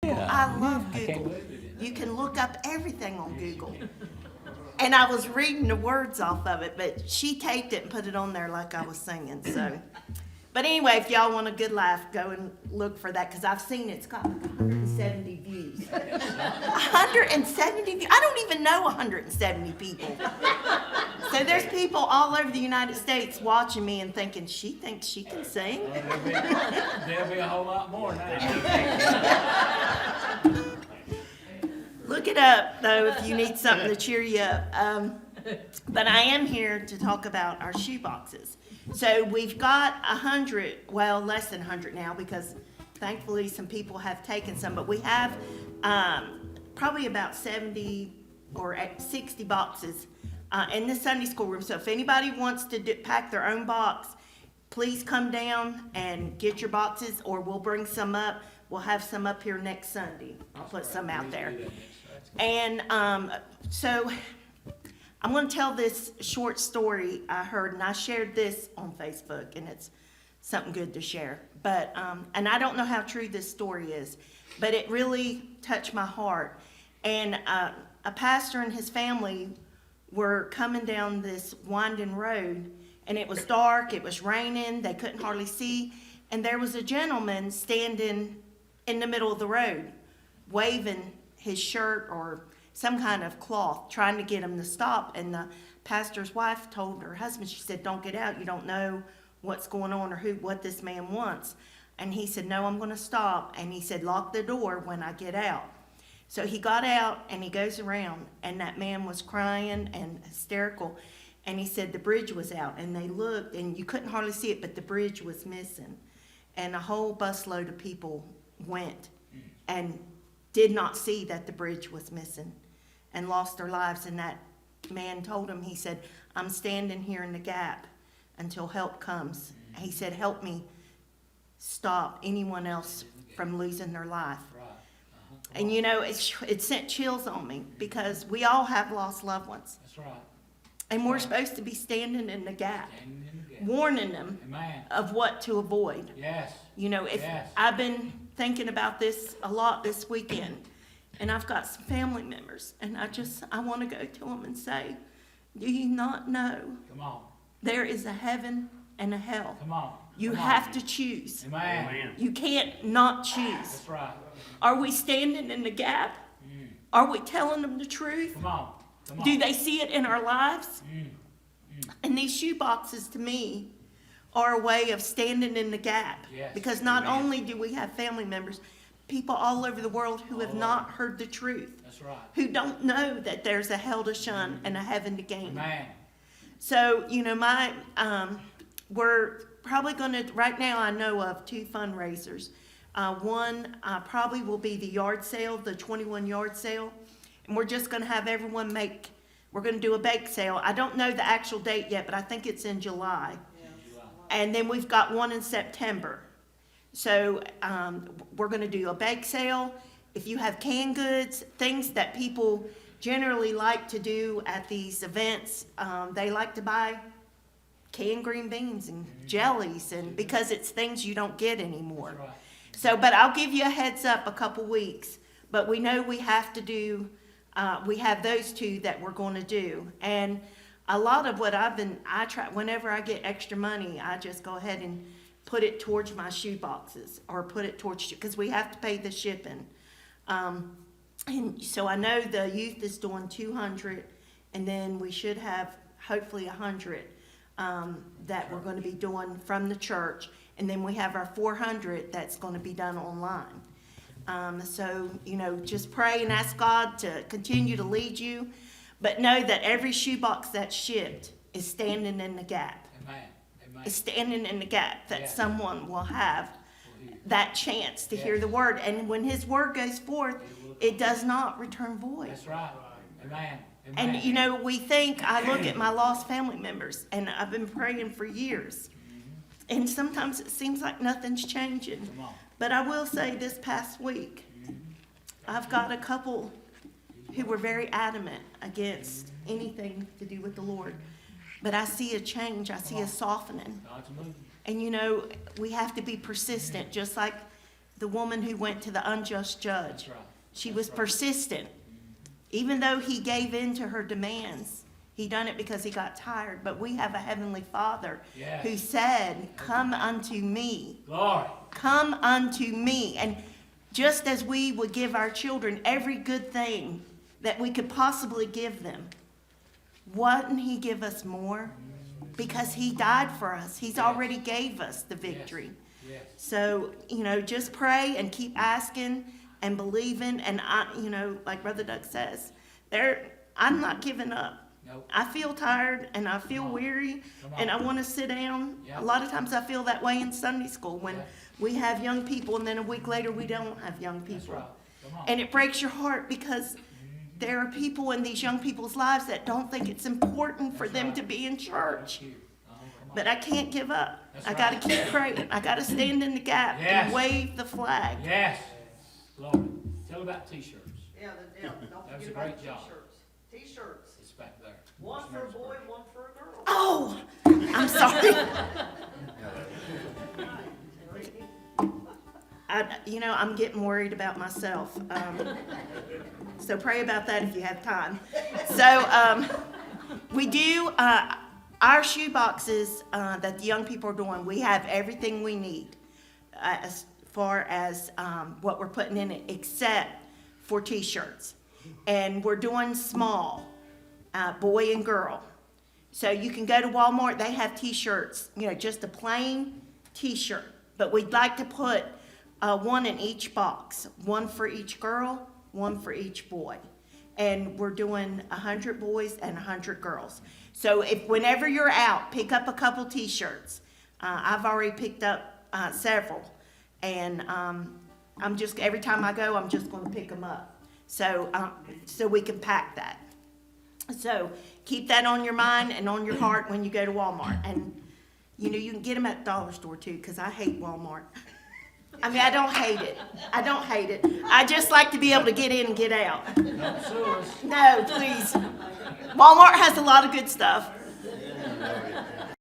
Google. Yeah. I love Yeah, I can't Google. believe it. You can look up everything on Google. And I was reading the words off of it, but she taped it and put it on there like I was singing. So, but anyway, if y'all want a good laugh, go and look for that because I've seen it's got like 170 views. 170 views. I don't even know 170 people. So there's people all over the United States watching me and thinking, she thinks she can sing. There'll be a whole lot more now. Look it up, though, if you need something to cheer you up. But I am here to talk about our shoe boxes. So we've got 100, well, less than 100 now, because thankfully some people have taken some. But we have probably about 70 or 60 boxes in the Sunday school room. So if anybody wants to pack their own box, please come down and get your boxes, or we'll bring some up. We'll have some up here next Sunday. I'll put some out there. And so I'm going to tell this short story I heard, and I shared this on Facebook, and it's something good to share. But and I don't know how true this story is, but it really touched my heart. And a pastor and his family were coming down this winding road, and it was dark, it was raining, they couldn't hardly see, and there was a gentleman standing in the middle of the road, waving his shirt or some kind of cloth, trying to get him to stop. And the pastor's wife told her husband, she said, "Don't get out, you don't know what's going on or what this man wants." And he said, "No, I'm going to stop." And he said, "Lock the door when I get out." So he got out and he goes around, and that man was crying and hysterical. And he said the bridge was out, and they looked, and you couldn't hardly see it, but the bridge was missing. And a whole busload of people went and did not see that the bridge was missing and lost their lives. And that man told him, he said, "I'm standing here in the gap until help comes." He said, "Help me stop anyone else from losing their life." And you know, it sent chills on me because we all have lost loved ones. That's right. And we're supposed to be standing in the gap, Standing in the gap. warning them Amen. of what to avoid. Yes. You know, if Yes. I've been thinking about this a lot this weekend, and I've got some family members, and I want to go to them and say, "Do you not know Come on. there is a heaven and a hell? Come on. You Come on. have to choose. Amen. You can't not choose. That's right. Are we standing in the gap? Are we telling them the truth? Come on. Come on. Do they see it in our lives?" Mm. And these shoe boxes, to me, are a way of standing in the gap. Yes. Because not Amen. only do we have family members, people all over the world who have not heard the truth, That's right. who don't know that there's a hell to shun and a heaven to gain. Amen. So, you know, we're probably going to, right now I know of 2 fundraisers. One probably will be the yard sale, the 21 yard sale. And we're just going to have everyone we're going to do a bake sale. I don't know the actual date yet, but I think it's in July. And then we've got one in September. So we're going to do a bake sale. If you have canned goods, things that people generally like to do at these events, they like to buy canned green beans and jellies, and because it's things you don't get anymore. That's right. So, but I'll give you a heads up a couple weeks. But we know we have to do, we have those 2 that we're going to do. And a lot of what I try, whenever I get extra money, I just go ahead and put it towards my shoe boxes, or put it towards, because we have to pay the shipping. And so I know the youth is doing 200, and then we should have hopefully 100 that we're going to be doing from the church. And then we have our 400 that's going to be done online. So, you know, just pray and ask God to continue to lead you. But know that every shoebox that's shipped is standing in the gap. Amen. Amen. Is standing in the gap that Yeah. someone will have that chance to hear the word. And when his word goes forth, it does not return void. That's right. Amen. Amen. And, you know, I look at my lost family members, and I've been praying for years. And sometimes it seems like nothing's changing. Come on. But I will say this past week, I've got a couple who were very adamant against anything to do with the Lord. But I see a change. I see a softening. God's moving. And, you know, we have to be persistent, just like the woman who went to the unjust judge. That's right. She was persistent. Even though he gave in to her demands, he done it because he got tired. But we have a heavenly Father Yes. who said, come unto me. Glory. Come unto me. And just as we would give our children every good thing that we could possibly give them, wouldn't he give us more? Because he died for us. He's already gave us the victory. Yes. So, just pray and keep asking and believing. And like Brother Doug says, I'm not giving up. Nope. I feel tired and I feel Come on. weary Come on. and I want to sit down. Yeah. A lot of times I feel that way in Sunday school when Yeah. we have young people and then a week later we don't have young That's people. right. Come on. And it breaks your heart because there are people in these young people's lives that don't think it's important for That's them right. to be in church. Thank you. Come on. But I can't give up. That's I got to right. keep praying. I got to stand in the gap Yes. and wave the flag. Yes. Glory. Tell about t-shirts. Yeah, don't That was forget a great about job. t-shirts. T-shirts, It's back there. one for a boy, one for a girl. Oh, I'm sorry. I'm getting worried about myself. So pray about that if you have time. So we do our shoe boxes that the young people are doing. We have everything we need as far as what we're putting in it, except for t-shirts. And we're doing small, boy and girl. So you can go to Walmart, they have t-shirts, just a plain t-shirt. But we'd like to put one in each box, one for each girl, one for each boy. And we're doing 100 boys and 100 girls. So whenever you're out, pick up a couple t-shirts. I've already picked up several. And every time I go, I'm just gonna pick them up. So we can pack that. So keep that on your mind and on your heart when you go to Walmart. And, you can get them at the dollar store too, because I hate Walmart. I mean, I don't hate it. I just like to be able to get in and get out. Don't sue us. No, please. Walmart has a lot of good stuff.